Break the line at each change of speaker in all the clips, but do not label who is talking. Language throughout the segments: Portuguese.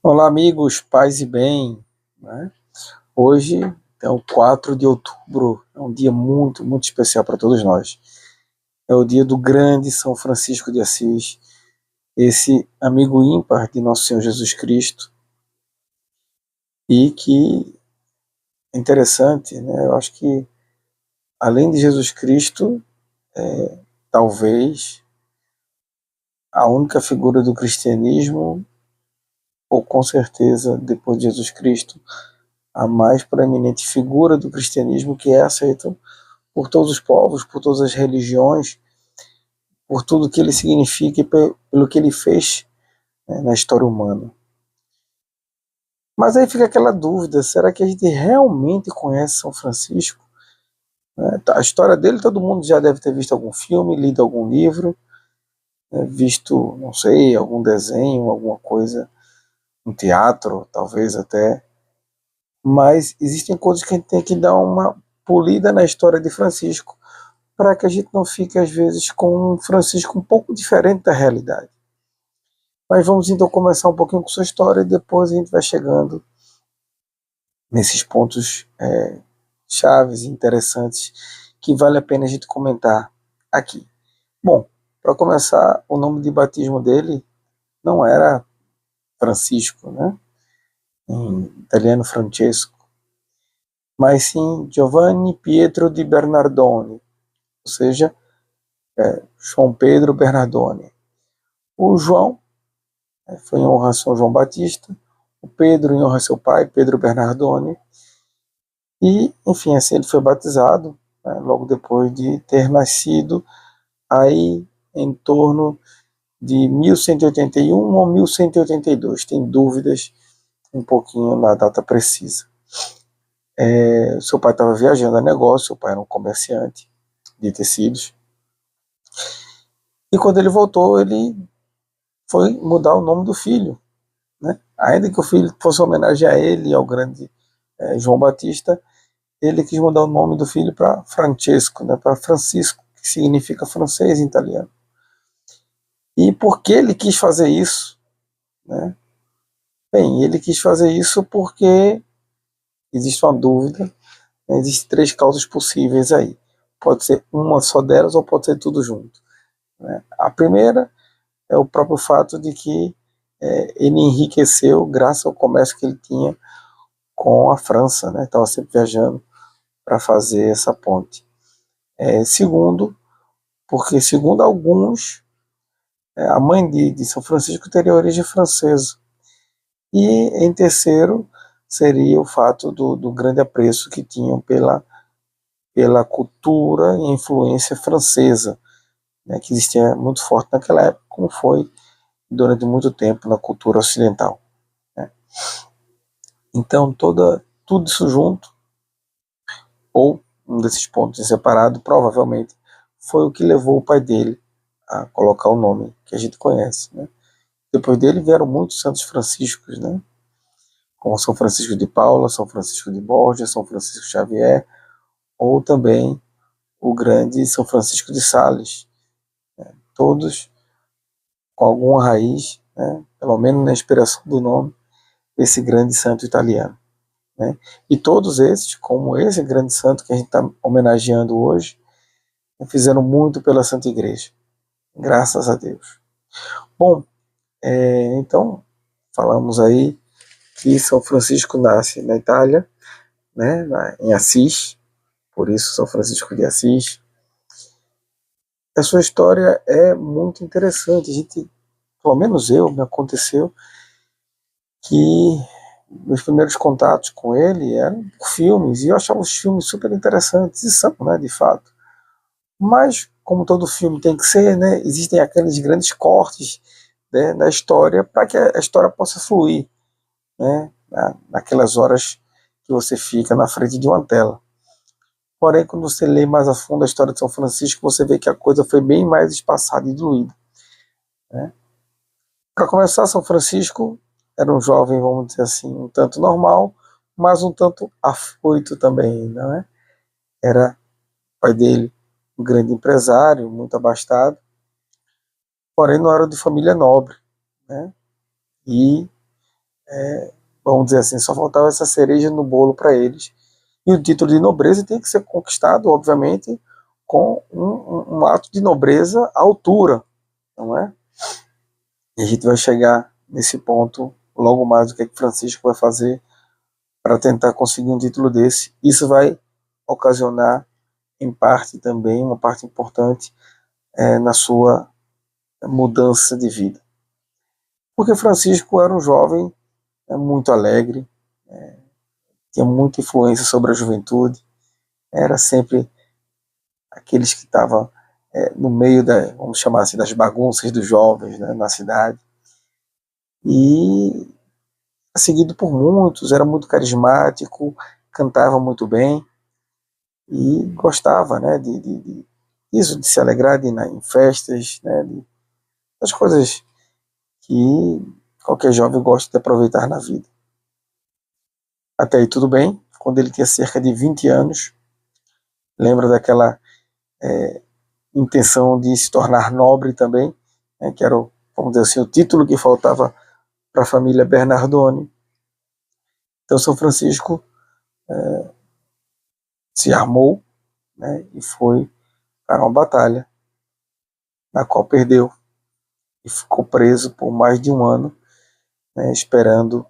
Olá, amigos, paz e bem, né? Hoje é o 4 de outubro, é um dia muito, muito especial para todos nós. É o dia do grande São Francisco de Assis, esse amigo ímpar de Nosso Senhor Jesus Cristo, e que é interessante, né? Eu acho que, além de Jesus Cristo, talvez a única figura do cristianismo, ou com certeza, depois de Jesus Cristo, a mais proeminente figura do cristianismo que é aceita por todos os povos, por todas as religiões, por tudo que ele significa e pelo que ele fez, né, na história humana. Mas aí fica aquela dúvida: será que a gente realmente conhece São Francisco? A história dele todo mundo já deve ter visto algum filme, lido algum livro, né, visto, não sei, algum desenho, alguma coisa, um teatro, talvez até. Mas existem coisas que a gente tem que dar uma polida na história de Francisco, para que a gente não fique, às vezes, com um Francisco um pouco diferente da realidade. Mas vamos então começar um pouquinho com sua história e depois a gente vai chegando nesses pontos chaves e interessantes que vale a pena a gente comentar aqui. Bom, para começar, o nome de batismo dele não era Francisco, né? Em italiano Francesco, mas sim Giovanni Pietro di Bernardone, ou seja, João Pedro Bernardone. O João foi em honra a São João Batista, o Pedro em honra a seu pai, Pedro Bernardone, e, enfim, assim ele foi batizado, né, logo depois de ter nascido aí em torno de 1181 ou 1182. Tem dúvidas um pouquinho na data precisa. Seu pai estava viajando a negócio, seu pai era um comerciante de tecidos, e quando ele voltou, ele foi mudar o nome do filho, né? Ainda que o filho fosse homenagear ele, ao grande João Batista, ele quis mudar o nome do filho para Francesco, né, para Francisco, que significa francês em italiano. E por que ele quis fazer isso? Né? Bem, ele quis fazer isso porque existe uma dúvida, né, existem três causas possíveis aí. Pode ser uma só delas ou pode ser tudo junto. Né? A primeira é o próprio fato de que ele enriqueceu graças ao comércio que ele tinha com a França, né? Estava sempre viajando para fazer essa ponte. Segundo, porque segundo alguns, a mãe de São Francisco teria origem francesa. E em terceiro, seria o fato do grande apreço que tinham pela cultura e influência francesa, né, que existia muito forte naquela época, como foi durante muito tempo na cultura ocidental. Né. Então, tudo isso junto, ou um desses pontos em separado, provavelmente foi o que levou o pai dele a colocar o nome que a gente conhece. Né. Depois dele vieram muitos santos franciscos, né, como São Francisco de Paula, São Francisco de Borja, São Francisco Xavier, ou também o grande São Francisco de Sales, todos com alguma raiz, né, pelo menos na inspiração do nome, desse grande santo italiano. Né? E todos esses, como esse grande santo que a gente está homenageando hoje, fizeram muito pela Santa Igreja, graças a Deus. Bom, então, falamos aí que São Francisco nasce na Itália, né, em Assis, por isso São Francisco de Assis. A sua história é muito interessante. A gente, pelo menos me aconteceu que meus primeiros contatos com ele eram por filmes, e eu achava os filmes super interessantes, e são, né, de fato. Mas, como todo filme tem que ser, né, existem aqueles grandes cortes, né, da história para que a história possa fluir, né, naquelas horas que você fica na frente de uma tela. Porém, quando você lê mais a fundo a história de São Francisco, você vê que a coisa foi bem mais espaçada e diluída. Né? Para começar, São Francisco era um jovem, vamos dizer assim, um tanto normal, mas um tanto afoito também, não é? Era o pai dele um grande empresário, muito abastado, porém não era de família nobre, né? E vamos dizer assim, só faltava essa cereja no bolo para eles. E o título de nobreza tem que ser conquistado, obviamente, com um ato de nobreza à altura, não é? E a gente vai chegar nesse ponto logo mais, o que é que Francisco vai fazer para tentar conseguir um título desse. Isso vai ocasionar, em parte também, uma parte importante na sua mudança de vida. Porque Francisco era um jovem muito alegre, tinha muita influência sobre a juventude, era sempre aqueles que estavam no meio vamos chamar assim, das bagunças dos jovens, né, na cidade. E seguido por muitos, era muito carismático, cantava muito bem e gostava, né, isso, de se alegrar em festas, né, das coisas que qualquer jovem gosta de aproveitar na vida. Até aí tudo bem. Quando ele tinha cerca de 20 anos, lembra daquela intenção de se tornar nobre também, né, que era, vamos dizer assim, o título que faltava para a família Bernardoni. Então São Francisco se armou, né, e foi para uma batalha, na qual perdeu e ficou preso por mais de um ano, né, esperando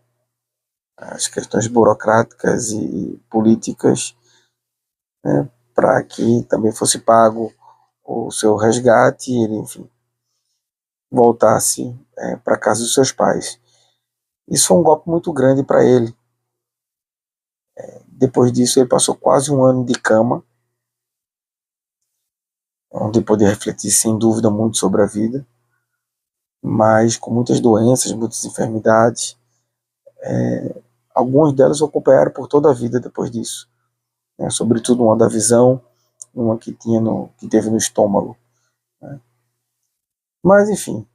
as questões burocráticas e políticas, né, para que também fosse pago o seu resgate e ele, enfim, voltasse para casa dos seus pais. Isso foi um golpe muito grande para ele. Depois disso, ele passou quase um ano de cama, onde podia refletir sem dúvida muito sobre a vida, mas com muitas doenças, muitas enfermidades. Algumas delas o acompanharam por toda a vida depois disso, né? Sobretudo uma da visão, uma que teve no estômago, né? Mas enfim,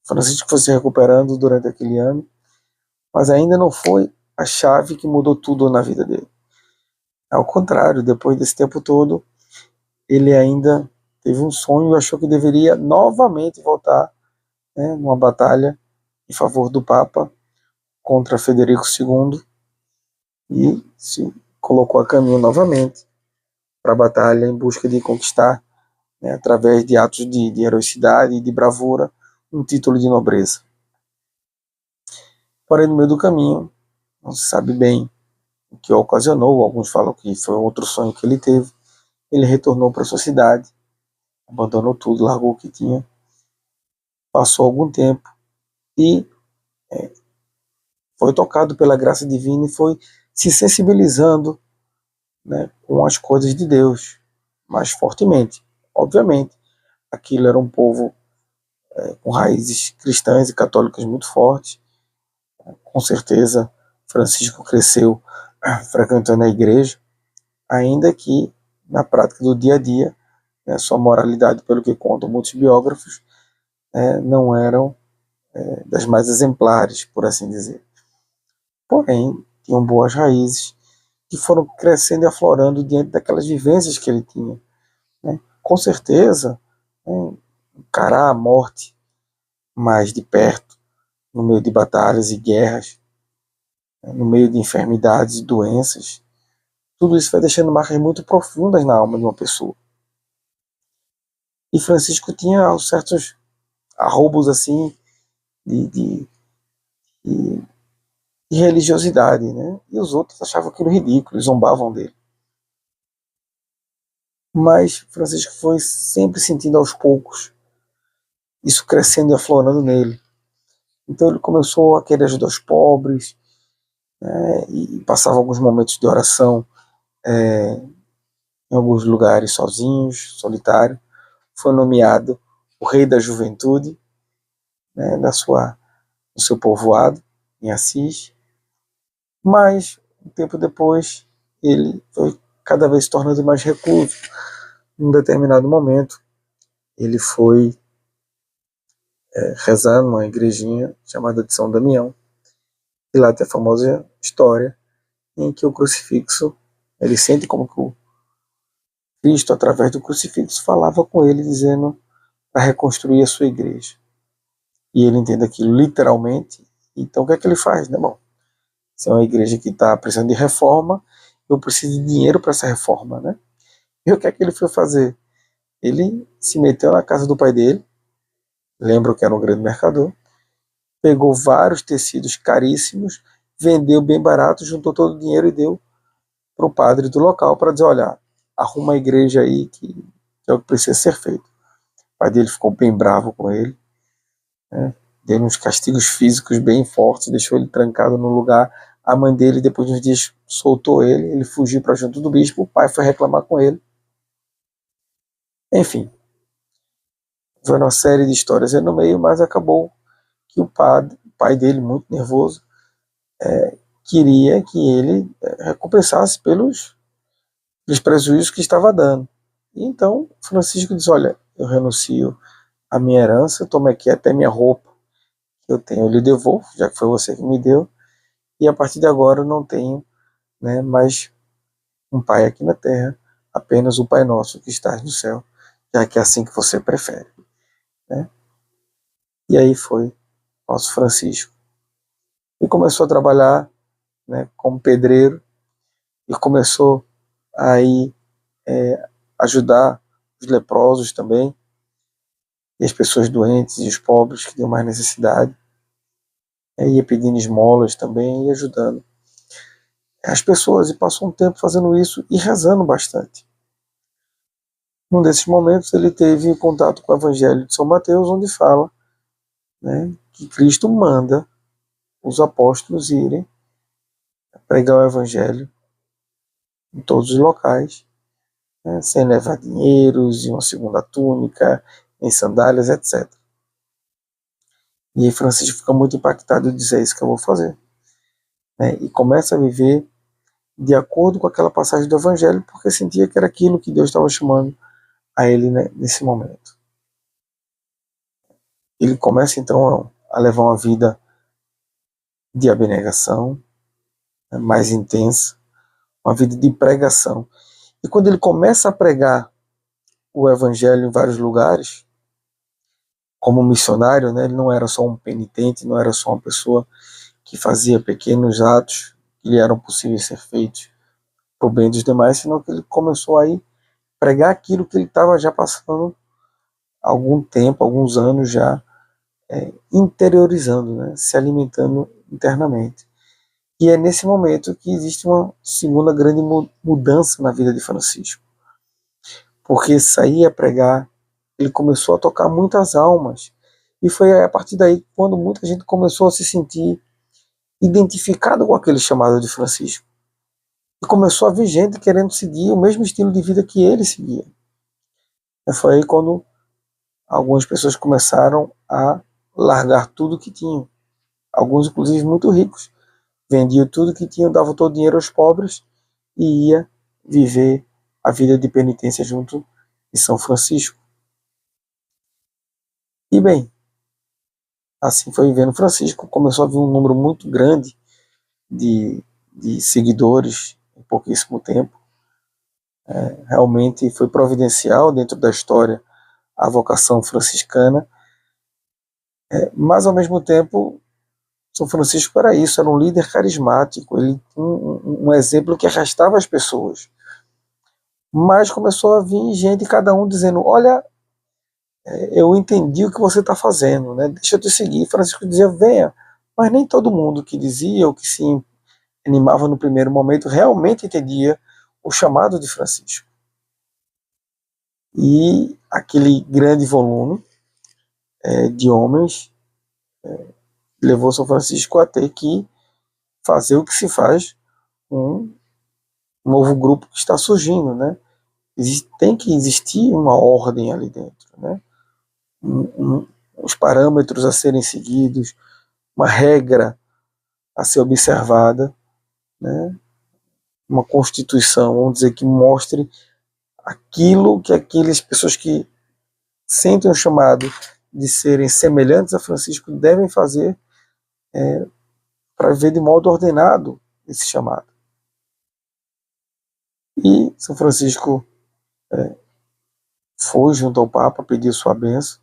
Francisco foi se recuperando durante aquele ano, mas ainda não foi a chave que mudou tudo na vida dele. Ao contrário, depois desse tempo todo, ele ainda teve um sonho e achou que deveria novamente voltar, né, numa batalha em favor do Papa contra Federico II e se colocou a caminho novamente para a batalha em busca de conquistar, né, através de atos de heroicidade e de bravura, um título de nobreza. Porém, no meio do caminho, não se sabe bem o que ocasionou, alguns falam que foi outro sonho que ele teve, ele retornou para sua cidade, abandonou tudo, largou o que tinha, passou algum tempo e foi tocado pela graça divina e foi se sensibilizando, né, com as coisas de Deus mais fortemente. Obviamente, aquilo era um povo com raízes cristãs e católicas muito fortes. Com certeza, Francisco cresceu frequentando a igreja, ainda que na prática do dia a dia, né, sua moralidade, pelo que contam muitos biógrafos, não eram das mais exemplares, por assim dizer. Porém, tinham boas raízes que foram crescendo e aflorando diante daquelas vivências que ele tinha, né? Com certeza, né, encarar a morte mais de perto, no meio de batalhas e guerras, né, no meio de enfermidades e doenças, tudo isso vai deixando marcas muito profundas na alma de uma pessoa. E Francisco tinha certos arroubos assim de, de, de, de religiosidade, né? E os outros achavam aquilo ridículo, zombavam dele. Mas Francisco foi sempre sentindo aos poucos isso crescendo e aflorando nele. Então ele começou a querer ajudar os pobres, né, e passava alguns momentos de oração em alguns lugares sozinhos, solitário. Foi nomeado o rei da juventude, né, no seu povoado, em Assis. Mas, um tempo depois, ele foi cada vez se tornando mais recluso. Num determinado momento, ele foi rezar numa igrejinha chamada de São Damião. E lá tem a famosa história em que o crucifixo, ele sente como que o Cristo, através do crucifixo, falava com ele, dizendo para reconstruir a sua igreja. E ele entende aquilo literalmente, Então o que é que ele faz? Né? Bom, se é uma igreja que está precisando de reforma, eu preciso de dinheiro para essa reforma. Né? E o que é que ele foi fazer? Ele se meteu na casa do pai dele, lembro que era um grande mercador, pegou vários tecidos caríssimos, vendeu bem barato, juntou todo o dinheiro e deu para o padre do local para dizer, olha, arruma a igreja aí que é o que precisa ser feito. O pai dele ficou bem bravo com ele, né? Deu uns castigos físicos bem fortes, deixou ele trancado no lugar. A mãe dele, depois de uns dias, soltou ele fugiu para junto do bispo, o pai foi reclamar com ele. Enfim, foi uma série de histórias aí no meio, mas acabou que o pai dele, muito nervoso, queria que ele recompensasse pelos prejuízos que estava dando. E então Francisco diz, olha, eu renuncio à minha herança, toma aqui até minha roupa que eu tenho, eu lhe devolvo, já que foi você que me deu, e a partir de agora eu não tenho, né, mais um pai aqui na terra, apenas o Pai Nosso que está no céu, já que é assim que você prefere. Né? E aí foi nosso Francisco. E começou a trabalhar, né, como pedreiro, e começou a ir ajudar os leprosos também, e as pessoas doentes e os pobres que tinham mais necessidade. Ia pedindo esmolas também e ajudando as pessoas, e passou um tempo fazendo isso e rezando bastante. Num desses momentos ele teve contato com o Evangelho de São Mateus, onde fala, né, que Cristo manda os apóstolos irem pregar o Evangelho em todos os locais, né, sem levar dinheiros e uma segunda túnica, em sandálias, etc. E aí Francisco fica muito impactado e diz, é isso que eu vou fazer. Né, e começa a viver de acordo com aquela passagem do Evangelho, porque sentia que era aquilo que Deus estava chamando a ele, né, nesse momento. Ele começa então a levar uma vida de abnegação, né, mais intensa, uma vida de pregação. E quando ele começa a pregar o Evangelho em vários lugares, como missionário, né, ele não era só um penitente, não era só uma pessoa que fazia pequenos atos que lhe eram possíveis ser feitos para o bem dos demais, senão que ele começou a ir pregar aquilo que ele estava já passando algum tempo, alguns anos já, interiorizando, né, se alimentando internamente. E é nesse momento que existe uma segunda grande mudança na vida de Francisco, porque sair a pregar, ele começou a tocar muitas almas, e foi a partir daí quando muita gente começou a se sentir identificado com aquele chamado de Francisco, e começou a vir gente querendo seguir o mesmo estilo de vida que ele seguia. E foi aí quando algumas pessoas começaram a largar tudo que tinham, alguns inclusive muito ricos, vendiam tudo que tinham, davam todo o dinheiro aos pobres e ia viver a vida de penitência junto de São Francisco. E bem, assim foi vivendo Francisco, começou a vir um número muito grande de seguidores em pouquíssimo tempo. Realmente foi providencial dentro da história a vocação franciscana, mas ao mesmo tempo São Francisco era isso, era um líder carismático, ele um exemplo que arrastava as pessoas. Mas começou a vir gente, cada um dizendo, olha, eu entendi o que você está fazendo, né? Deixa eu te seguir. Francisco dizia, venha. Mas nem todo mundo que dizia ou que se animava no primeiro momento realmente entendia o chamado de Francisco. E aquele grande volume de homens levou São Francisco a ter que fazer o que se faz com um novo grupo que está surgindo, né? Tem que existir uma ordem ali dentro, né? Os parâmetros a serem seguidos, uma regra a ser observada, né? Uma constituição, vamos dizer, que mostre aquilo que aquelas pessoas que sentem o chamado de serem semelhantes a Francisco devem fazer para viver de modo ordenado esse chamado. E São Francisco foi junto ao Papa pedir sua bênção,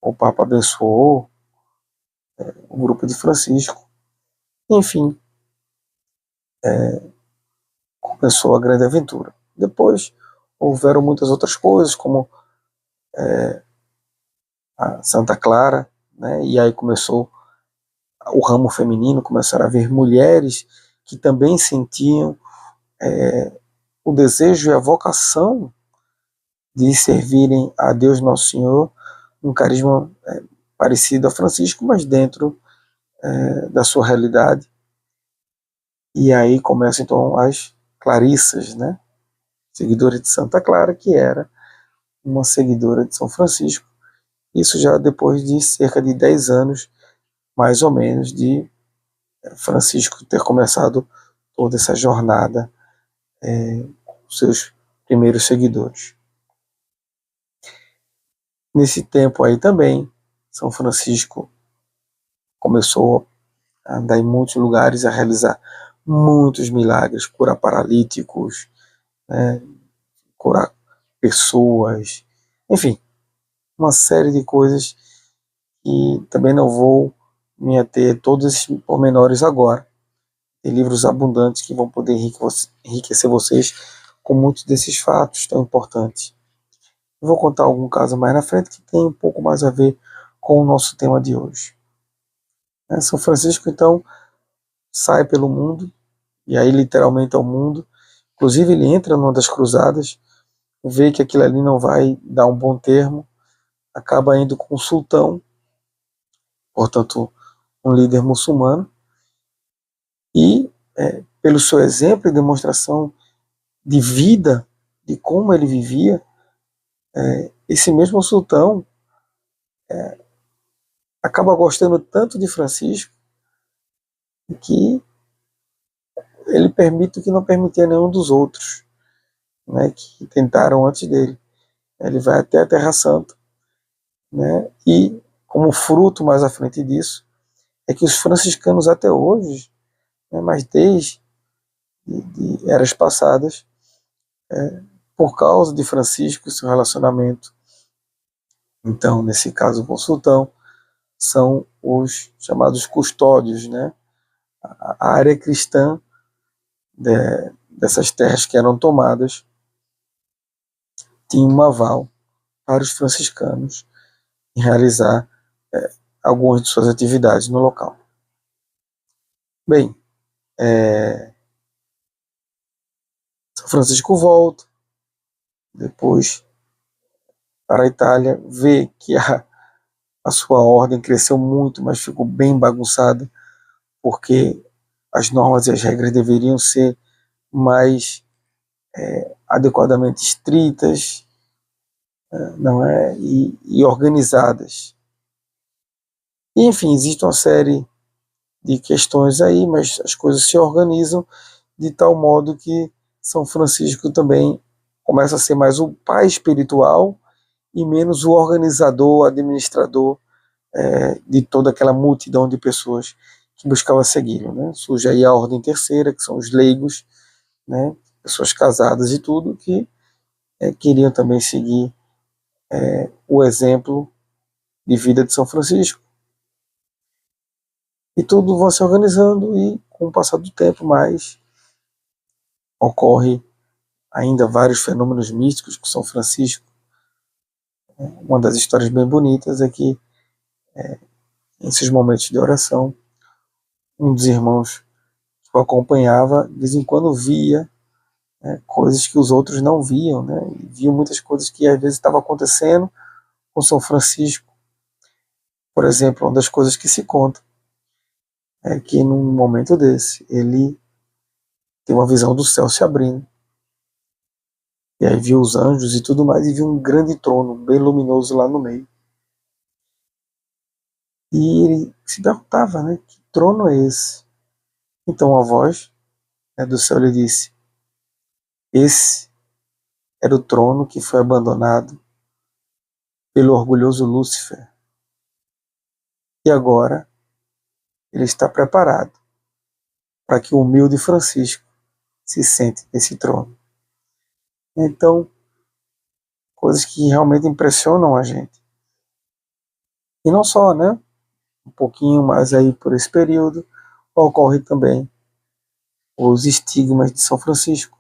o Papa abençoou, o grupo de Francisco. Enfim, começou a grande aventura. Depois houveram muitas outras coisas, como a Santa Clara, né? E aí começou o ramo feminino, começaram a haver mulheres que também sentiam o desejo e a vocação de servirem a Deus Nosso Senhor, um carisma parecido a Francisco, mas dentro da sua realidade. E aí começam então as Clarissas, né? Seguidora de Santa Clara, que era uma seguidora de São Francisco. Isso já depois de cerca de 10 anos, mais ou menos, de Francisco ter começado toda essa jornada com seus primeiros seguidores. Nesse tempo aí também, São Francisco começou a andar em muitos lugares, a realizar muitos milagres, curar paralíticos, né, curar pessoas, enfim, uma série de coisas que também não vou me ater a todos esses pormenores agora. Tem livros abundantes que vão poder enriquecer vocês com muitos desses fatos tão importantes. Eu vou contar algum caso mais na frente que tem um pouco mais a ver com o nosso tema de hoje. São Francisco, então, sai pelo mundo, e aí literalmente ao mundo. Inclusive ele entra numa das cruzadas, vê que aquilo ali não vai dar um bom termo, acaba indo com o sultão, portanto um líder muçulmano, e pelo seu exemplo e demonstração de vida, de como ele vivia, esse mesmo sultão acaba gostando tanto de Francisco que ele permite o que não permitia nenhum dos outros, né, que tentaram antes dele. Ele vai até a Terra Santa, né, e como fruto mais à frente disso, é que os franciscanos até hoje, né, mas desde de eras passadas, por causa de Francisco e seu relacionamento, então, nesse caso com o sultão, são os chamados custódios, né, a área cristã dessas terras que eram tomadas tinha um aval para os franciscanos em realizar algumas de suas atividades no local. Bem, São Francisco volta, depois para a Itália, vê que a sua ordem cresceu muito, mas ficou bem bagunçada, porque as normas e as regras deveriam ser mais adequadamente estritas, não é, e organizadas. E, enfim, existe uma série de questões aí, mas as coisas se organizam de tal modo que São Francisco também começa a ser mais o pai espiritual e menos o organizador, administrador de toda aquela multidão de pessoas que buscava segui-lo, né? Surge aí a ordem terceira, que são os leigos, né? Pessoas casadas e tudo, que queriam também seguir o exemplo de vida de São Francisco. E tudo vai se organizando e, com o passar do tempo, mais ocorre ainda vários fenômenos místicos com São Francisco. Uma das histórias bem bonitas é que, em seus momentos de oração, um dos irmãos que o acompanhava, de vez em quando via coisas que os outros não viam, né? E viam muitas coisas que às vezes estavam acontecendo com São Francisco. Por exemplo, uma das coisas que se conta é que num momento desse, ele tem uma visão do céu se abrindo. E aí viu os anjos e tudo mais, e viu um grande trono, bem luminoso lá no meio. E ele se perguntava, né, que trono é esse? Então a voz do céu lhe disse, esse era o trono que foi abandonado pelo orgulhoso Lúcifer. E agora ele está preparado para que o humilde Francisco se sente nesse trono. Então, coisas que realmente impressionam a gente. E não só, né? um pouquinho mais aí por esse período, ocorre também os estigmas de São Francisco.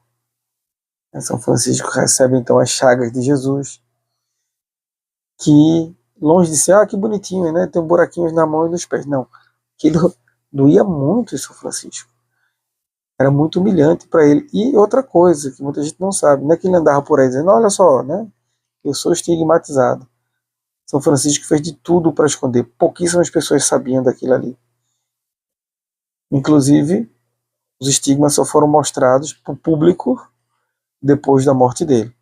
São Francisco recebe então as chagas de Jesus, que longe de ser, que bonitinho, né? Tem buraquinhos na mão e nos pés. Não, aquilo doía muito em São Francisco. Era muito humilhante para ele. E outra coisa que muita gente não sabe, não é que ele andava por aí dizendo, olha só, né? Eu sou estigmatizado. São Francisco fez de tudo para esconder. Pouquíssimas pessoas sabiam daquilo ali. Inclusive, os estigmas só foram mostrados para o público depois da morte dele.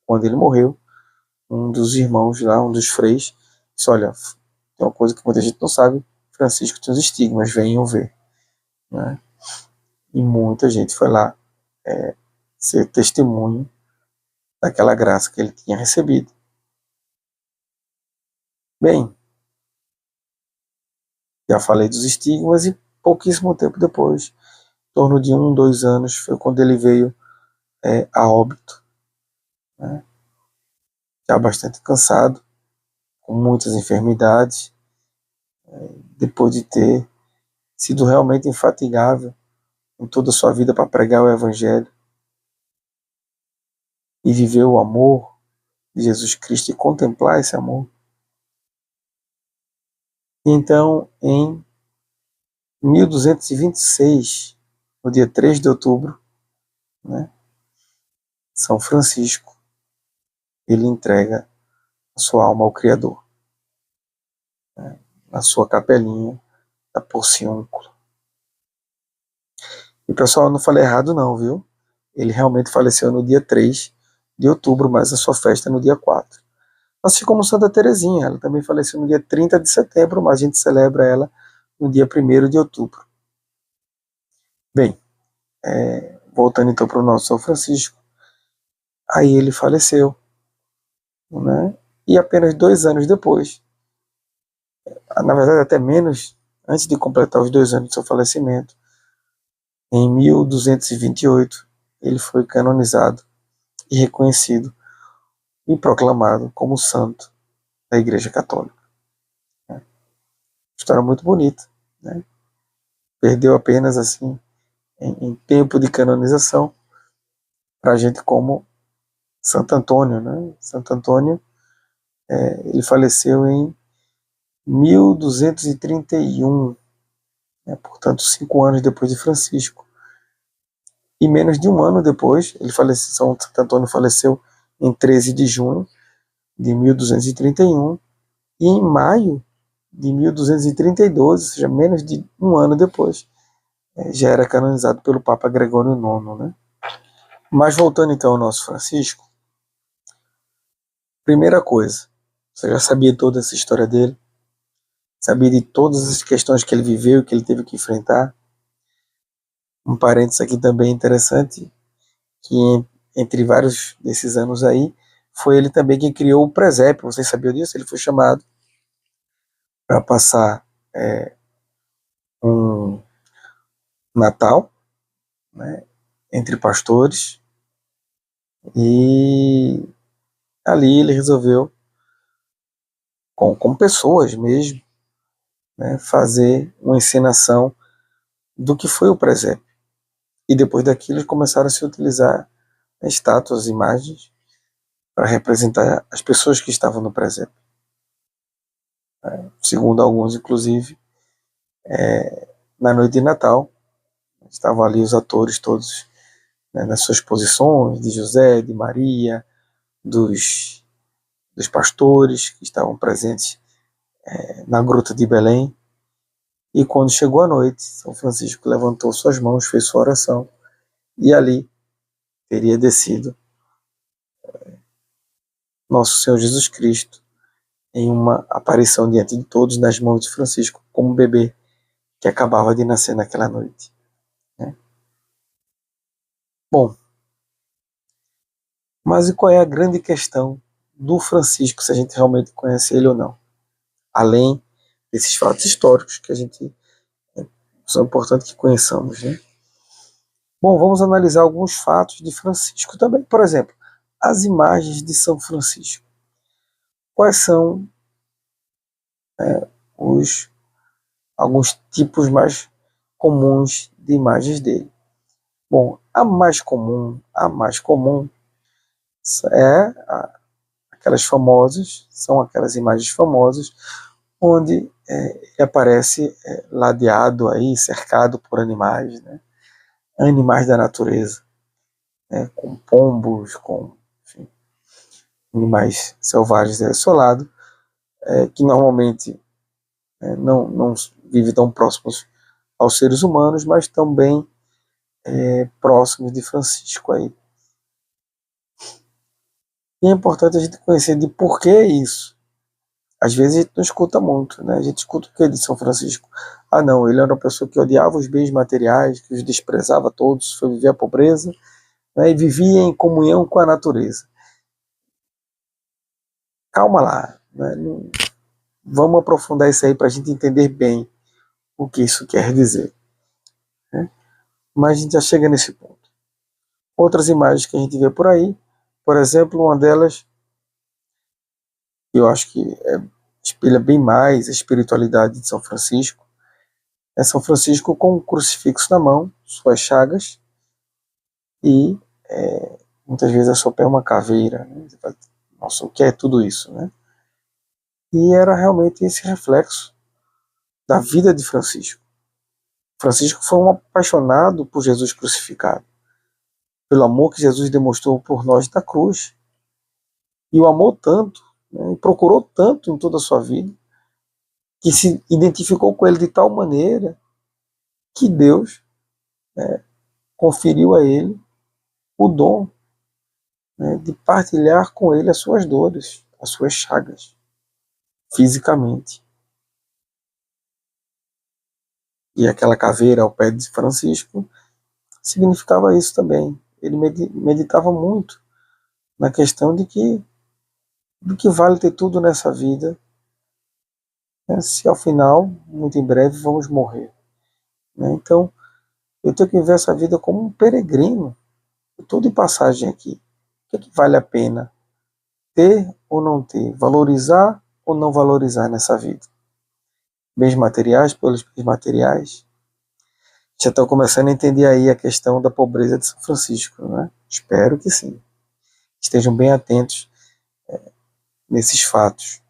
Quando ele morreu, um dos irmãos lá, um dos freis, disse, olha, tem uma coisa que muita gente não sabe, Francisco tem os estigmas, venham ver. Né? E muita gente foi lá ser testemunho daquela graça que ele tinha recebido. Bem, já falei dos estigmas e pouquíssimo tempo depois, em torno de 2 anos, foi quando ele veio a óbito. Né? Já bastante cansado, com muitas enfermidades, depois de ter sido realmente infatigável em toda a sua vida para pregar o Evangelho e viver o amor de Jesus Cristo e contemplar esse amor. Então, em 1226, no dia 3 de outubro, né, São Francisco, ele entrega a sua alma ao Criador, né, na sua capelinha da Porciúncula. E pessoal, eu não falei errado não, viu? Ele realmente faleceu no dia 3 de outubro, mas a sua festa é no dia 4. Assim como Santa Teresinha, ela também faleceu no dia 30 de setembro, mas a gente celebra ela no dia 1º de outubro. Bem, voltando então para o nosso São Francisco, aí ele faleceu, né? E apenas 2 anos depois, na verdade até menos, antes de completar os 2 anos do seu falecimento, em 1228, ele foi canonizado e reconhecido e proclamado como santo da Igreja Católica. História muito bonita, né? Perdeu apenas assim em tempo de canonização para gente como Santo Antônio, né? Santo Antônio, ele faleceu em 1231, né? Portanto 5 anos depois de Francisco. E menos de 1 ano depois, ele faleceu, Santo Antônio faleceu em 13 de junho de 1231 e em maio de 1232, ou seja, menos de 1 ano depois, já era canonizado pelo Papa Gregório IX, né? Mas voltando então ao nosso Francisco, primeira coisa, você já sabia toda essa história dele, sabia de todas as questões que ele viveu e que ele teve que enfrentar. Um parênteses aqui também interessante, que entre vários desses anos aí, foi ele também quem criou o presépio, vocês sabiam disso? Ele foi chamado para passar um Natal, né, entre pastores, e ali ele resolveu, com pessoas mesmo, né, fazer uma encenação do que foi o presépio. E depois daquilo começaram a se utilizar estátuas, imagens, para representar as pessoas que estavam no presépio. Segundo alguns, inclusive, na noite de Natal, estavam ali os atores todos, né, nas suas posições, de José, de Maria, dos pastores que estavam presentes na gruta de Belém. E quando chegou a noite, São Francisco levantou suas mãos, fez sua oração, e ali teria descido nosso Senhor Jesus Cristo em uma aparição diante de todos nas mãos de Francisco, como um bebê que acabava de nascer naquela noite. Né? Bom, mas e qual é a grande questão do Francisco, se a gente realmente conhece ele ou não? Além desses fatos históricos que a gente são importantes que conheçamos, né? Bom, vamos analisar alguns fatos de Francisco também. Por exemplo, as imagens de São Francisco. Quais são os alguns tipos mais comuns de imagens dele. Bom, a mais comum aquelas famosas, são aquelas imagens famosas, onde ele aparece ladeado aí, cercado por animais, né? Animais da natureza, né? Com pombos, com enfim, animais selvagens assolados, que normalmente não vivem tão próximos aos seres humanos, mas também próximos de Francisco aí. E é importante a gente conhecer de por que isso. Às vezes a gente não escuta muito, né? A gente escuta o que de São Francisco? Ah, não, ele era uma pessoa que odiava os bens materiais, que os desprezava todos, foi viver a pobreza, né? E vivia em comunhão com a natureza. Calma lá, né? Vamos aprofundar isso aí para a gente entender bem o que isso quer dizer, né? Mas a gente já chega nesse ponto. Outras imagens que a gente vê por aí, por exemplo, uma delas, eu acho que espelha bem mais a espiritualidade de São Francisco, é São Francisco com um crucifixo na mão, suas chagas, e muitas vezes a sua pé é uma caveira. Né? Nossa, o que é tudo isso? Né? E era realmente esse reflexo da vida de Francisco. Francisco foi um apaixonado por Jesus crucificado, pelo amor que Jesus demonstrou por nós na cruz, e o amou tanto, né? E procurou tanto em toda a sua vida, que se identificou com ele de tal maneira que Deus conferiu a ele o dom, né, de partilhar com ele as suas dores, as suas chagas, fisicamente. E aquela caveira ao pé de Francisco significava isso também. Ele meditava muito na questão de que do que vale ter tudo nessa vida, né, se ao final, muito em breve, vamos morrer. Né? Então, eu tenho que ver essa vida como um peregrino. Eu estou de passagem aqui. O que, é que vale a pena ter ou não ter? Valorizar ou não valorizar nessa vida? Bens materiais pelos bens materiais? Já estou começando a entender aí a questão da pobreza de São Francisco, né? Espero que sim. Estejam bem atentos nesses fatos.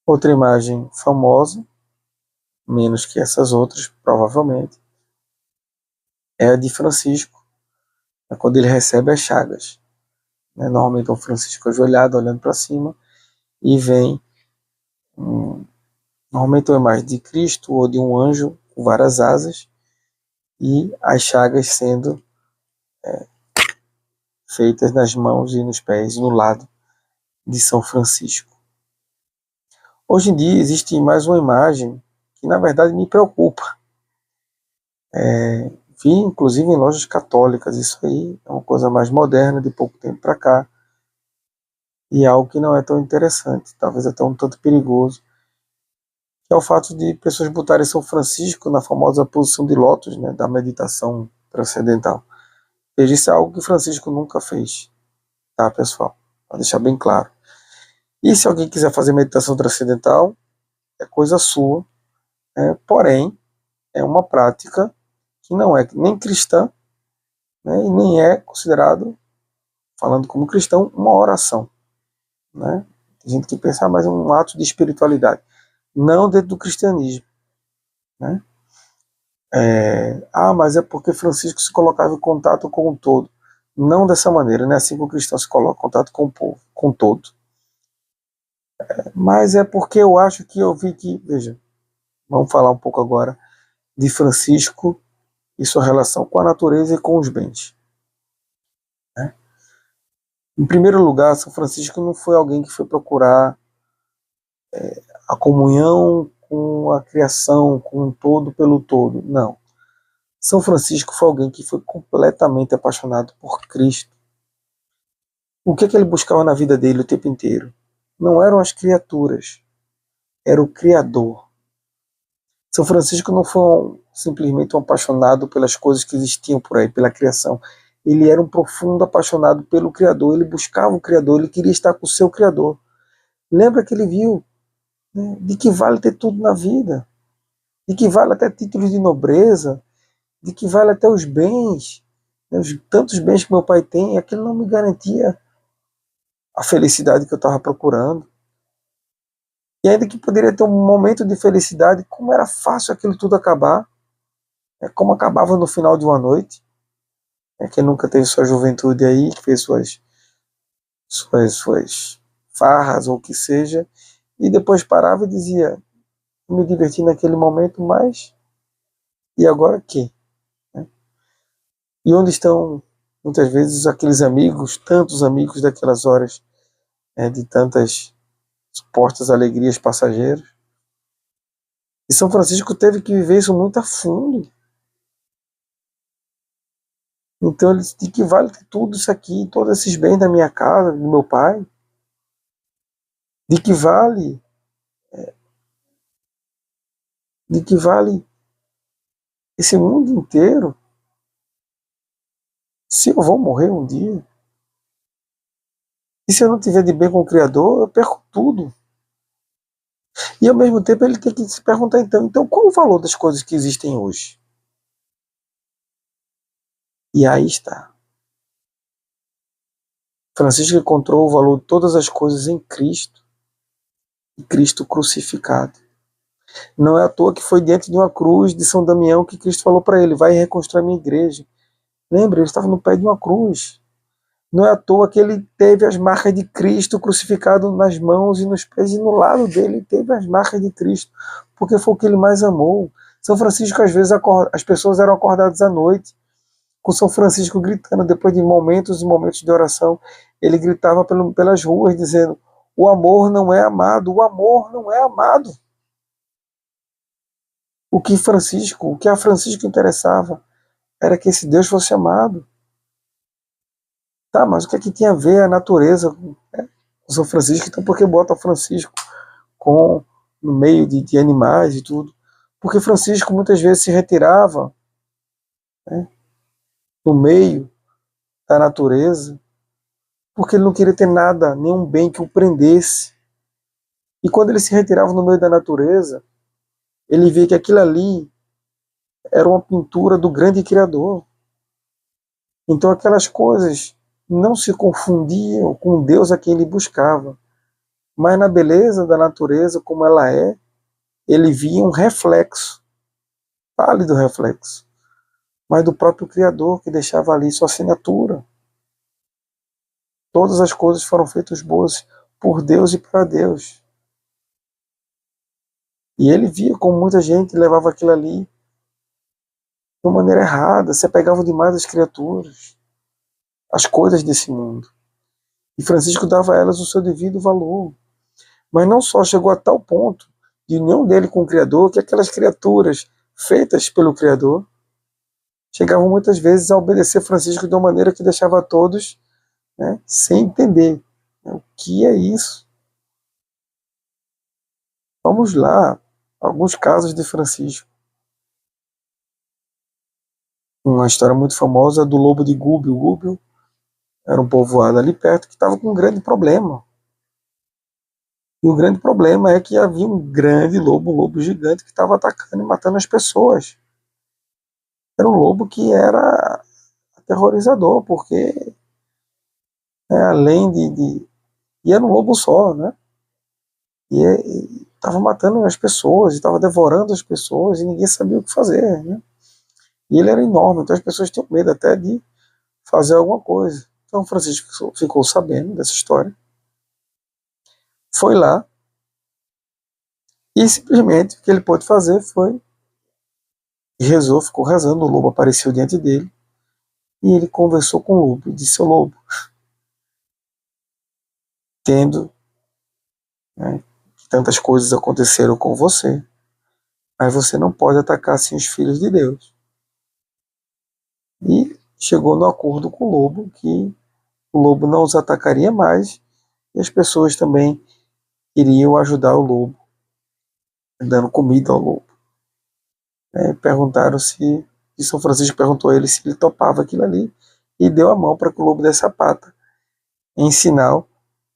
Outra imagem famosa, menos que essas outras, provavelmente, é a de Francisco, quando ele recebe as chagas. Normalmente é o Francisco ajoelhado, olhando para cima, e vem, normalmente é uma imagem de Cristo ou de um anjo com várias asas, e as chagas sendo feitas nas mãos e nos pés, no lado de São Francisco. Hoje em dia existe mais uma imagem que na verdade me preocupa. Vi inclusive em lojas católicas, isso aí é uma coisa mais moderna, de pouco tempo para cá, e é algo que não é tão interessante, talvez até um tanto perigoso, que é o fato de pessoas botarem São Francisco na famosa posição de lótus, né, da meditação transcendental. Veja, isso é algo que Francisco nunca fez, tá, pessoal? Para deixar bem claro. E se alguém quiser fazer meditação transcendental, é coisa sua, porém, é uma prática que não é nem cristã, né, e nem é considerado, falando como cristão, uma oração. Né? Tem gente que pensa, mas é um ato de espiritualidade. Não dentro do cristianismo. Né? Mas é porque Francisco se colocava em contato com o todo. Não dessa maneira, não é assim que o cristão se coloca em contato com o povo, com o todo. Mas é porque eu acho que eu vi que, veja, vamos falar um pouco agora de Francisco e sua relação com a natureza e com os bens. Né? Em primeiro lugar, São Francisco não foi alguém que foi procurar a comunhão com a criação, com o todo pelo todo. Não. São Francisco foi alguém que foi completamente apaixonado por Cristo. O que ele buscava na vida dele o tempo inteiro? Não eram as criaturas, era o Criador. São Francisco não foi simplesmente um apaixonado pelas coisas que existiam por aí, pela criação. Ele era um profundo apaixonado pelo Criador, ele buscava o Criador, ele queria estar com o seu Criador. Lembra que ele viu né? De que vale ter tudo na vida? De que vale até títulos de nobreza? De que vale até os bens? Né? Os tantos bens que meu pai tem, aquilo não me garantia a felicidade que eu estava procurando. E ainda que poderia ter um momento de felicidade, como era fácil aquilo tudo acabar, como acabava no final de uma noite. Quem nunca teve sua juventude aí, que fez suas farras ou o que seja, e depois parava e dizia, me diverti naquele momento, mas e agora que? E onde estão muitas vezes aqueles amigos, tantos amigos daquelas horas, de tantas supostas alegrias passageiras? E São Francisco teve que viver isso muito a fundo. Então ele disse, de que vale ter tudo isso aqui, todos esses bens da minha casa, do meu pai? De que vale? De que vale esse mundo inteiro se eu vou morrer um dia? E se eu não tiver de bem com o Criador, eu perco tudo. E ao mesmo tempo ele tem que se perguntar então qual o valor das coisas que existem hoje? E aí está. Francisco encontrou o valor de todas as coisas em Cristo e Cristo crucificado. Não é à toa que foi diante de uma cruz de São Damião que Cristo falou para ele, vai reconstruir a minha igreja. Lembra, ele estava no pé de uma cruz. Não é à toa que ele teve as marcas de Cristo crucificado nas mãos e nos pés, e no lado dele teve as marcas de Cristo, porque foi o que ele mais amou. São Francisco, às vezes, as pessoas eram acordadas à noite, com São Francisco gritando, depois de momentos e momentos de oração, ele gritava pelas ruas, dizendo, o amor não é amado, o amor não é amado. O que a Francisco interessava era que esse Deus fosse amado. Tá, mas o que é que tinha a ver a natureza com São Francisco? Então por que bota Francisco no meio de animais e tudo? Porque Francisco muitas vezes se retirava, né, no meio da natureza, porque ele não queria ter nada, nenhum bem que o prendesse. E quando ele se retirava no meio da natureza, ele via que aquilo ali era uma pintura do grande Criador. Então aquelas coisas não se confundiam com o Deus a quem ele buscava. Mas na beleza da natureza, como ela é, ele via um reflexo, pálido reflexo, mas do próprio Criador que deixava ali sua assinatura. Todas as coisas foram feitas boas por Deus e para Deus. E ele via como muita gente levava aquilo ali de uma maneira errada, se apegava demais às criaturas, às coisas desse mundo. E Francisco dava a elas o seu devido valor. Mas não só chegou a tal ponto de união dele com o Criador, que aquelas criaturas feitas pelo Criador chegavam muitas vezes a obedecer Francisco de uma maneira que deixava todos, né, sem entender, né, o que é isso. Vamos lá, alguns casos de Francisco. Uma história muito famosa do lobo de Gúbio. Gúbio era um povoado ali perto que estava com um grande problema. E o grande problema é que havia um grande lobo, um lobo gigante, que estava atacando e matando as pessoas. Era um lobo que era aterrorizador, porque além e era um lobo só, né? E estava matando as pessoas, estava devorando as pessoas, e ninguém sabia o que fazer, né? E ele era enorme, então as pessoas tinham medo até de fazer alguma coisa. Então Francisco ficou sabendo dessa história, foi lá, e simplesmente o que ele pôde fazer foi, e rezou, ficou rezando, o lobo apareceu diante dele, e ele conversou com o lobo, e disse ao lobo, tendo, né, que tantas coisas aconteceram com você, mas você não pode atacar assim os filhos de Deus. E chegou no acordo com o lobo que o lobo não os atacaria mais e as pessoas também iriam ajudar o lobo, dando comida ao lobo. Perguntaram se, e São Francisco perguntou a ele se ele topava aquilo ali e deu a mão para que o lobo desse a pata, em sinal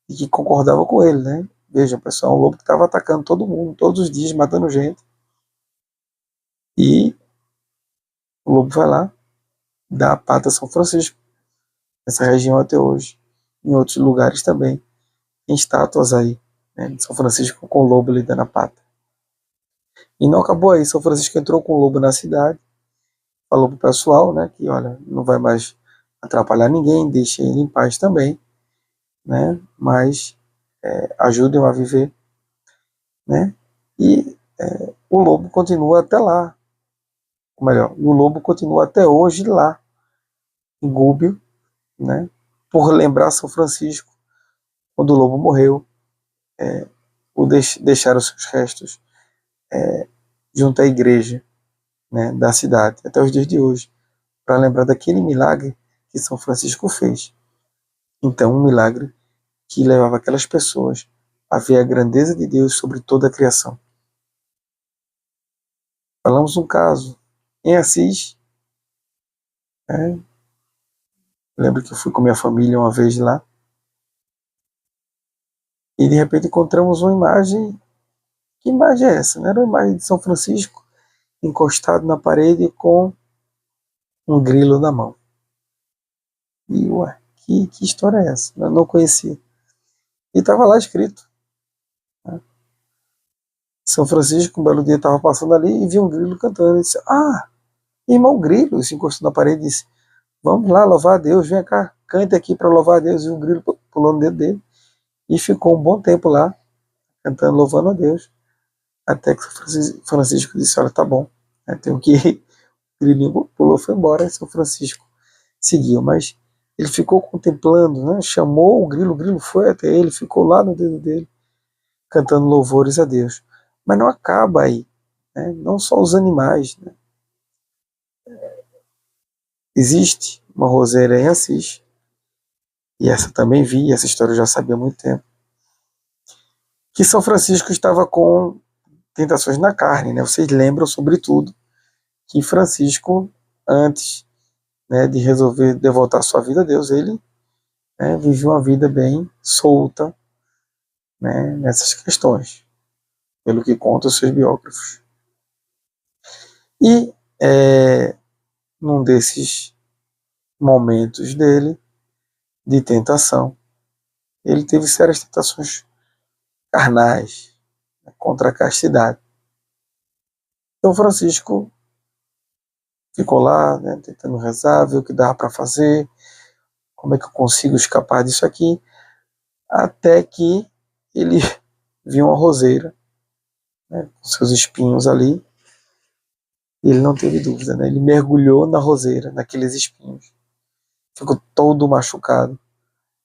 de que concordava com ele, né? Veja, pessoal, um lobo que estava atacando todo mundo, todos os dias, matando gente. E o lobo vai lá, dá a pata a São Francisco, nessa região até hoje, em outros lugares também. Tem estátuas aí, né, de São Francisco com o lobo lhe dando a pata. E não acabou aí, São Francisco entrou com o lobo na cidade, falou pro pessoal, né, que olha, não vai mais atrapalhar ninguém, deixe ele em paz também, né, mas ajudem a viver, né, e o lobo continua até lá, ou melhor, o lobo continua até hoje lá, em Gúbio, né, por lembrar São Francisco, quando o lobo morreu, deixaram seus restos junto à igreja, né, da cidade, até os dias de hoje, para lembrar daquele milagre que São Francisco fez. Então, um milagre que levava aquelas pessoas a ver a grandeza de Deus sobre toda a criação. Falamos um caso em Assis, né? Lembro que eu fui com minha família uma vez lá, e de repente encontramos uma imagem. Que imagem é essa? Não era uma imagem de São Francisco encostado na parede com um grilo na mão. E ué, que história é essa? Eu não conhecia. E estava lá escrito, né? São Francisco, um belo dia, estava passando ali e viu um grilo cantando. E disse: Ah, irmão grilo. E se encostou na parede e disse: Vamos lá louvar a Deus, vem cá, cante aqui para louvar a Deus. E o grilo pulou no dedo dele. E ficou um bom tempo lá, cantando, louvando a Deus. Até que São Francisco disse: Olha, tá bom, tenho que ir. O grilinho pulou, foi embora. E São Francisco seguiu, mas ele ficou contemplando, né? Chamou o grilo foi até ele, ficou lá no dedo dele, cantando louvores a Deus. Mas não acaba aí, né? Não só os animais, né? Existe uma roseira em Assis, e essa também vi, essa história eu já sabia há muito tempo, que São Francisco estava com tentações na carne, né? Vocês lembram, sobretudo, que Francisco, antes, né, de resolver devotar sua vida a Deus, ele, né, vivia uma vida bem solta, né, nessas questões, pelo que contam os seus biógrafos. E num desses momentos dele de tentação, ele teve sérias tentações carnais, né, contra a castidade. Então Francisco ficou lá, né, tentando rezar, ver o que dava para fazer, como é que eu consigo escapar disso aqui, até que ele viu uma roseira, né, com seus espinhos ali, e ele não teve dúvida, né, ele mergulhou na roseira, naqueles espinhos, ficou todo machucado,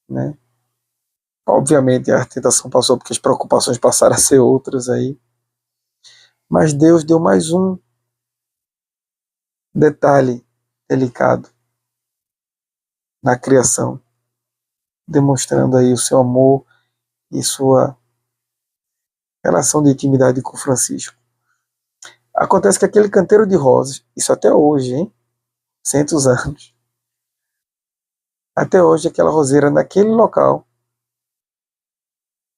né. Obviamente a tentação passou porque as preocupações passaram a ser outras aí, mas Deus deu mais um detalhe delicado na criação, demonstrando aí o seu amor e sua relação de intimidade com Francisco. Acontece que aquele canteiro de rosas, isso até hoje, hein? 100 anos. Até hoje aquela roseira naquele local,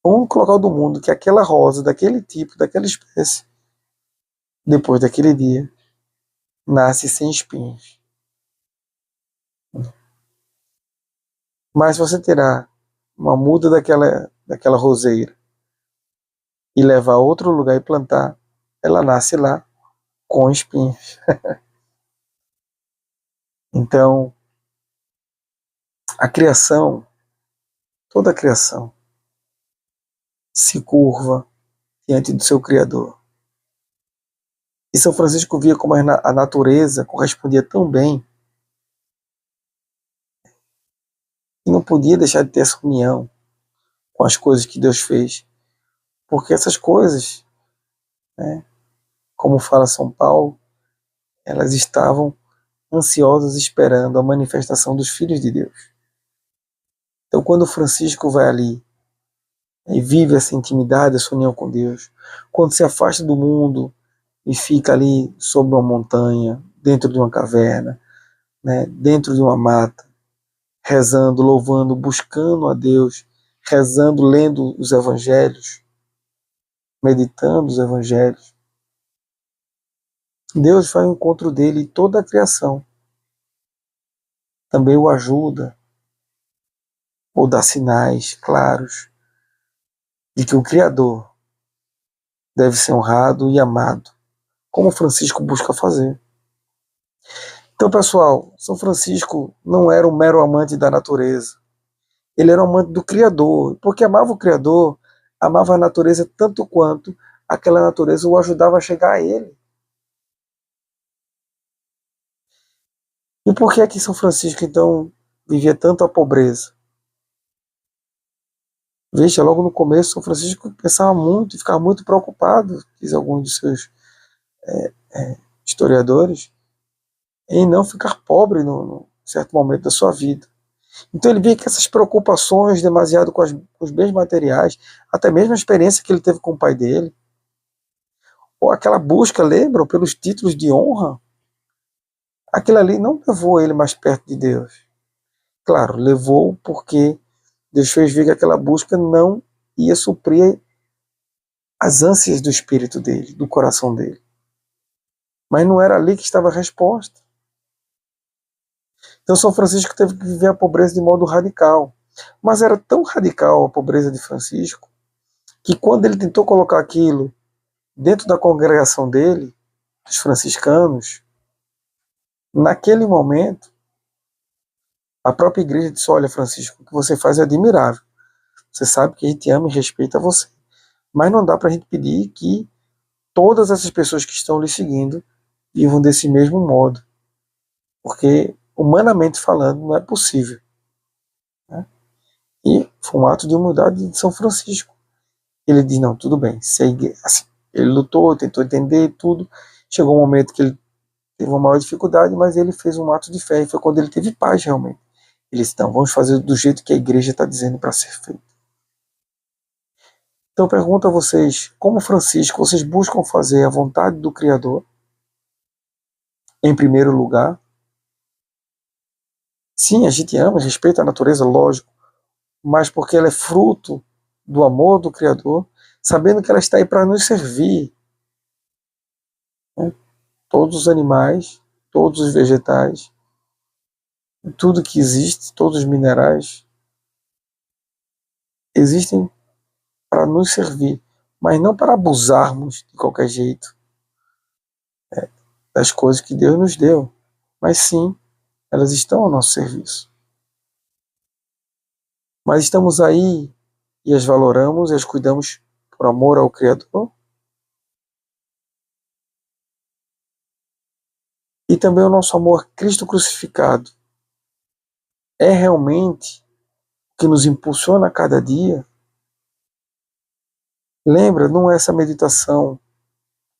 o único local do mundo que aquela rosa, daquele tipo, daquela espécie, depois daquele dia, nasce sem espinhos. Mas você terá uma muda daquela roseira e levar a outro lugar e plantar, ela nasce lá com espinhos. Então, a criação, toda a criação, se curva diante do seu Criador. E São Francisco via como a natureza correspondia tão bem que não podia deixar de ter essa união com as coisas que Deus fez. Porque essas coisas, né, como fala São Paulo, elas estavam ansiosas esperando a manifestação dos filhos de Deus. Então, quando Francisco vai ali e vive essa intimidade, essa união com Deus, quando se afasta do mundo e fica ali sobre uma montanha, dentro de uma caverna, né, dentro de uma mata, rezando, louvando, buscando a Deus, rezando, lendo os evangelhos, meditando os evangelhos. Deus vai ao encontro dele e toda a criação também o ajuda, ou dá sinais claros de que o Criador deve ser honrado e amado, como Francisco busca fazer. Então, pessoal, São Francisco não era um mero amante da natureza. Ele era um amante do Criador, porque amava o Criador, amava a natureza tanto quanto aquela natureza o ajudava a chegar a ele. E por que é que São Francisco, então, vivia tanto a pobreza? Veja, logo no começo, São Francisco pensava muito e ficava muito preocupado, diz alguns de seus historiadores, em não ficar pobre no certo momento da sua vida. Então ele via que essas preocupações demasiado com os bens materiais, até mesmo a experiência que ele teve com o pai dele, ou aquela busca, lembram, pelos títulos de honra, aquilo ali não levou ele mais perto de Deus. Claro, levou porque Deus fez ver que aquela busca não ia suprir as ânsias do espírito dele, do coração dele. Mas não era ali que estava a resposta. Então São Francisco teve que viver a pobreza de modo radical. Mas era tão radical a pobreza de Francisco, que quando ele tentou colocar aquilo dentro da congregação dele, dos franciscanos, naquele momento, a própria igreja disse: olha, Francisco, o que você faz é admirável. Você sabe que a gente ama e respeita você. Mas não dá para a gente pedir que todas essas pessoas que estão lhe seguindo vivam desse mesmo modo. Porque, humanamente falando, não é possível. Né? E foi um ato de humildade de São Francisco. Ele diz: não, tudo bem. Assim, ele lutou, tentou entender tudo. Chegou um momento que ele teve uma maior dificuldade, mas ele fez um ato de fé. E foi quando ele teve paz, realmente. Ele disse: não, vamos fazer do jeito que a igreja está dizendo para ser feito. Então eu pergunto a vocês, como Francisco, vocês buscam fazer a vontade do Criador em primeiro lugar? Sim, a gente ama, respeita a natureza, lógico, mas porque ela é fruto do amor do Criador, sabendo que ela está aí para nos servir. Né? Todos os animais, todos os vegetais, tudo que existe, todos os minerais, existem para nos servir, mas não para abusarmos de qualquer jeito das coisas que Deus nos deu, mas sim, elas estão ao nosso serviço. Mas estamos aí e as valoramos e as cuidamos por amor ao Criador. E também o nosso amor a Cristo crucificado é realmente o que nos impulsiona a cada dia. Lembra, não é essa meditação,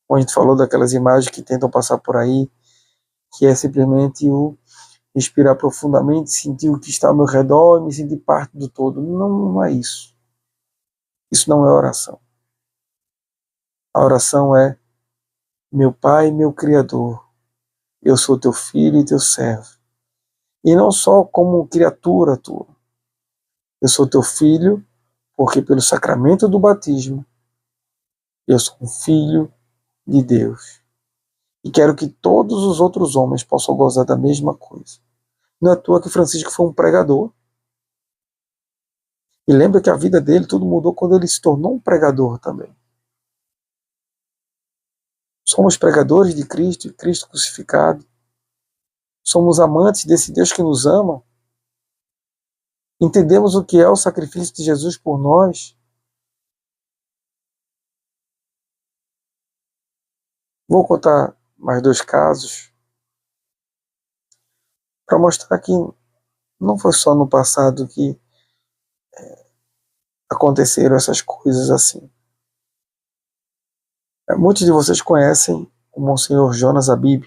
como a gente falou daquelas imagens que tentam passar por aí, que é simplesmente o respirar profundamente, sentir o que está ao meu redor e me sentir parte do todo. Não, não é isso. Isso não é oração. A oração é: meu Pai, meu Criador, eu sou teu filho e teu servo. E não só como criatura tua. Eu sou teu filho porque pelo sacramento do batismo eu sou um filho de Deus. E quero que todos os outros homens possam gozar da mesma coisa. Não é à toa que Francisco foi um pregador. E lembra que a vida dele, tudo mudou quando ele se tornou um pregador também. Somos pregadores de Cristo e Cristo crucificado. Somos amantes desse Deus que nos ama. Entendemos o que é o sacrifício de Jesus por nós. Vou contar mais 2 casos para mostrar que não foi só no passado que aconteceram essas coisas assim. Muitos de vocês conhecem o Monsenhor Jonas Abib,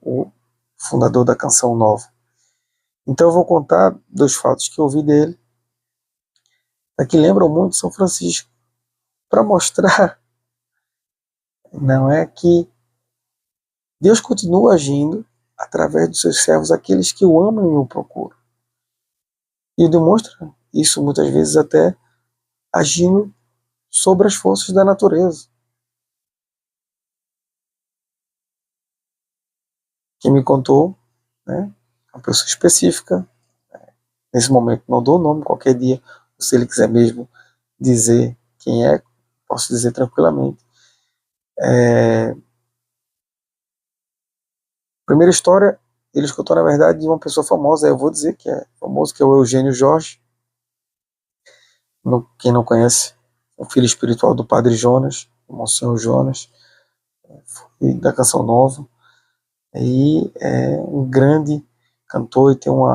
o fundador da Canção Nova. Então eu vou contar 2 fatos que eu ouvi dele, que lembram muito São Francisco, para mostrar, não é, que Deus continua agindo através dos seus servos, aqueles que o amam e o procuram. E demonstra isso muitas vezes até agindo sobre as forças da natureza. Quem me contou, né, uma pessoa específica, nesse momento não dou o nome, qualquer dia, se ele quiser mesmo dizer quem é, posso dizer tranquilamente. Primeira história, ele escutou na verdade de uma pessoa famosa, eu vou dizer que é famoso, que é o Eugênio Jorge, quem não conhece, o filho espiritual do Padre Jonas, o Monsenhor Jonas, da Canção Nova, e é um grande cantor e tem um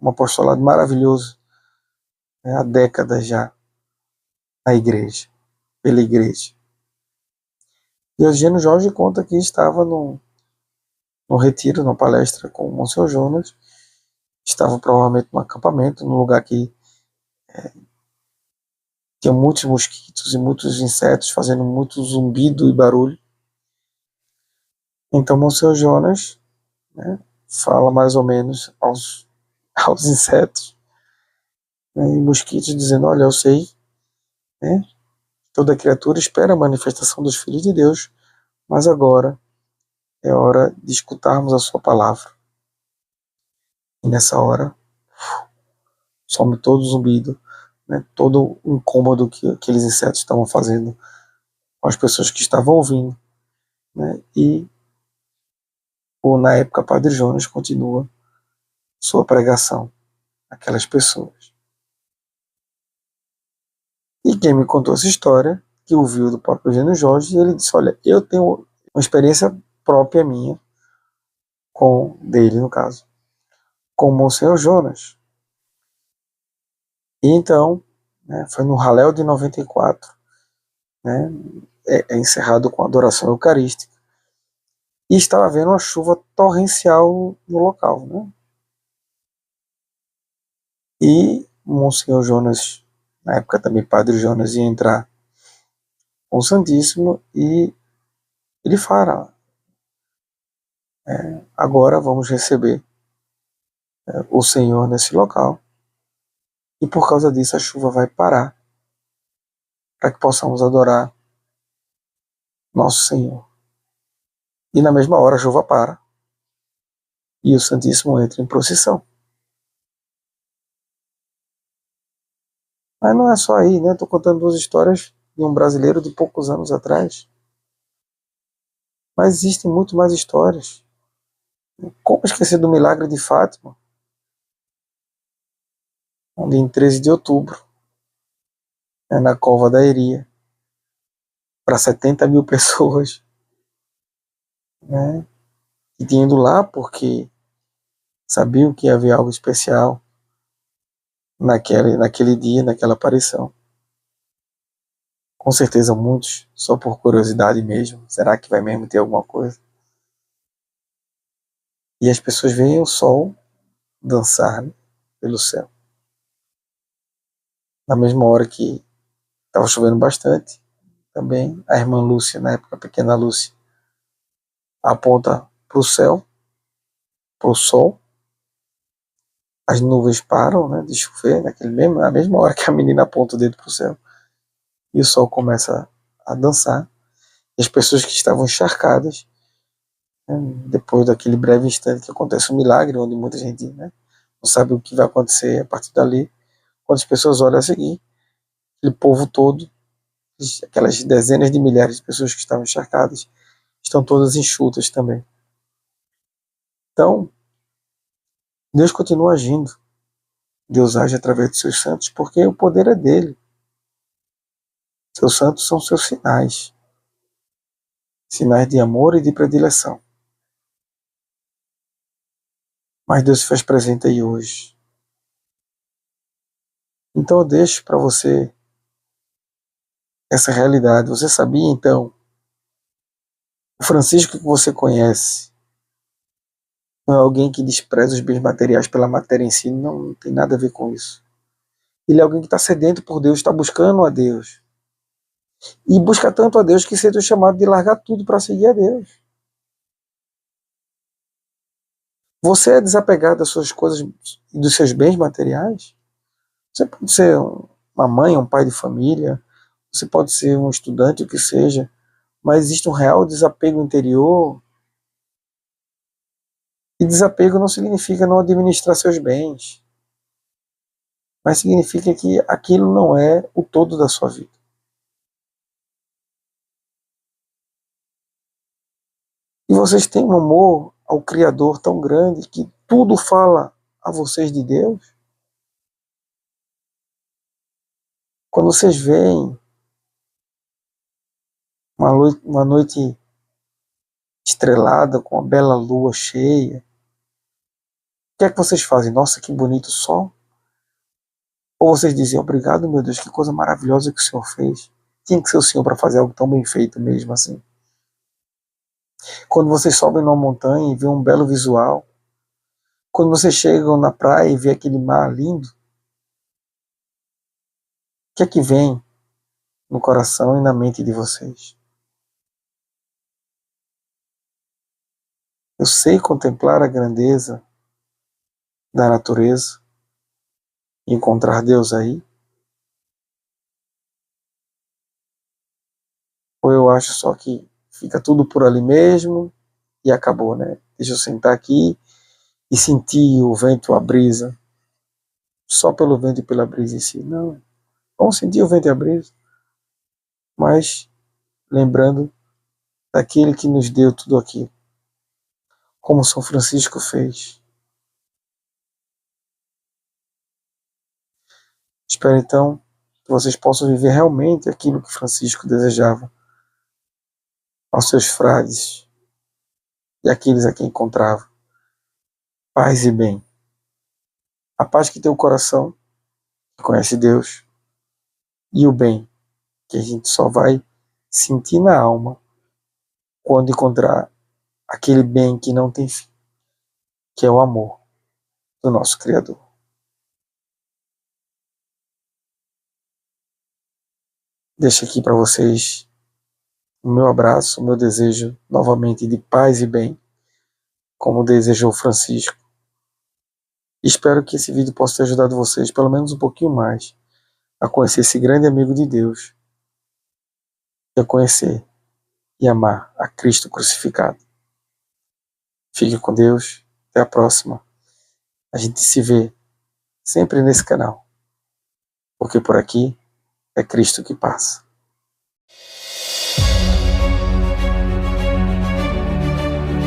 apostolado maravilhoso, né, há décadas já, na igreja, pela igreja. E Eugênio Jorge conta que estava no retiro, numa palestra com o Monsenhor Jonas, estava provavelmente num acampamento, num lugar que tinha muitos mosquitos e muitos insetos fazendo muito zumbido e barulho. Então Monsenhor Jonas, né, fala mais ou menos aos insetos, né, e mosquitos, dizendo: olha, eu sei, né, toda criatura espera a manifestação dos filhos de Deus, mas agora é hora de escutarmos a sua palavra. E nessa hora some todo o zumbido, né, todo o incômodo que aqueles insetos estavam fazendo com as pessoas que estavam ouvindo, né, e na época Padre Jonas continua sua pregação àquelas pessoas. E quem me contou essa história, que ouviu do próprio Eugênio Jorge, ele disse: olha, eu tenho uma experiência própria minha, dele no caso, com o Monsenhor Jonas. E então, né, foi no Halel de 94, né, é encerrado com a adoração eucarística, e estava havendo uma chuva torrencial no local, né? E Monsenhor Jonas, na época também Padre Jonas, ia entrar com o Santíssimo e ele fala: agora vamos receber o Senhor nesse local, e por causa disso a chuva vai parar, para que possamos adorar nosso Senhor. E na mesma hora a chuva para, e o Santíssimo entra em procissão. Mas não é só aí, né? Estou contando duas histórias de um brasileiro de poucos anos atrás. Mas existem muito mais histórias. Como esquecer do milagre de Fátima, onde em 13 de outubro, na Cova da Iria, para 70 mil pessoas, né? E tinham ido lá porque sabiam que havia algo especial naquele dia, naquela aparição. Com certeza muitos, só por curiosidade mesmo, será que vai mesmo ter alguma coisa? E as pessoas veem o sol dançar, né, pelo céu. Na mesma hora que estava chovendo bastante, também a irmã Lúcia, na época a pequena Lúcia, aponta para o céu, para o sol, as nuvens param, né, de chover, na mesma hora que a menina aponta o dedo para o céu, e o sol começa a dançar, e as pessoas que estavam encharcadas, né, depois daquele breve instante que acontece um milagre, onde muita gente, né, não sabe o que vai acontecer a partir dali, quando as pessoas olham a seguir, aquele povo todo, aquelas dezenas de milhares de pessoas que estavam encharcadas, estão todas enxutas também. Então, Deus continua agindo. Deus age através dos seus santos porque o poder é dele. Seus santos são seus sinais. Sinais de amor e de predileção. Mas Deus se faz presente aí hoje. Então eu deixo para você essa realidade. Você sabia então? O Francisco que você conhece não é alguém que despreza os bens materiais pela matéria em si, não tem nada a ver com isso. Ele é alguém que está sedento por Deus, está buscando a Deus. E busca tanto a Deus que sente o chamado de largar tudo para seguir a Deus. Você é desapegado das suas coisas e dos seus bens materiais? Você pode ser uma mãe, um pai de família, você pode ser um estudante, o que seja, mas existe um real desapego interior. E desapego não significa não administrar seus bens, mas significa que aquilo não é o todo da sua vida. E vocês têm um amor ao Criador tão grande que tudo fala a vocês de Deus. Quando vocês veem uma noite estrelada com uma bela lua cheia, o que é que vocês fazem? Nossa, que bonito sol. Ou vocês dizem, obrigado, meu Deus, que coisa maravilhosa que o Senhor fez. Tinha que ser o Senhor para fazer algo tão bem feito mesmo assim. Quando vocês sobem numa montanha e vê um belo visual, quando vocês chegam na praia e vê aquele mar lindo, o que é que vem no coração e na mente de vocês? Eu sei contemplar a grandeza da natureza e encontrar Deus aí? Ou eu acho só que fica tudo por ali mesmo e acabou, né? Deixa eu sentar aqui e sentir o vento, a brisa, só pelo vento e pela brisa em si. Não, vamos sentir o vento e a brisa, mas lembrando daquele que nos deu tudo aquilo, como São Francisco fez. Espero então que vocês possam viver realmente aquilo que Francisco desejava aos seus frades e àqueles a quem encontrava. Paz e bem. A paz que tem o coração, que conhece Deus, e o bem, que a gente só vai sentir na alma quando encontrar aquele bem que não tem fim, que é o amor do nosso Criador. Deixo aqui para vocês o meu abraço, o meu desejo novamente de paz e bem, como desejou Francisco. Espero que esse vídeo possa ter ajudado vocês, pelo menos um pouquinho mais, a conhecer esse grande amigo de Deus, e a conhecer e amar a Cristo crucificado. Fique com Deus, até a próxima. A gente se vê sempre nesse canal, porque por aqui é Cristo que passa.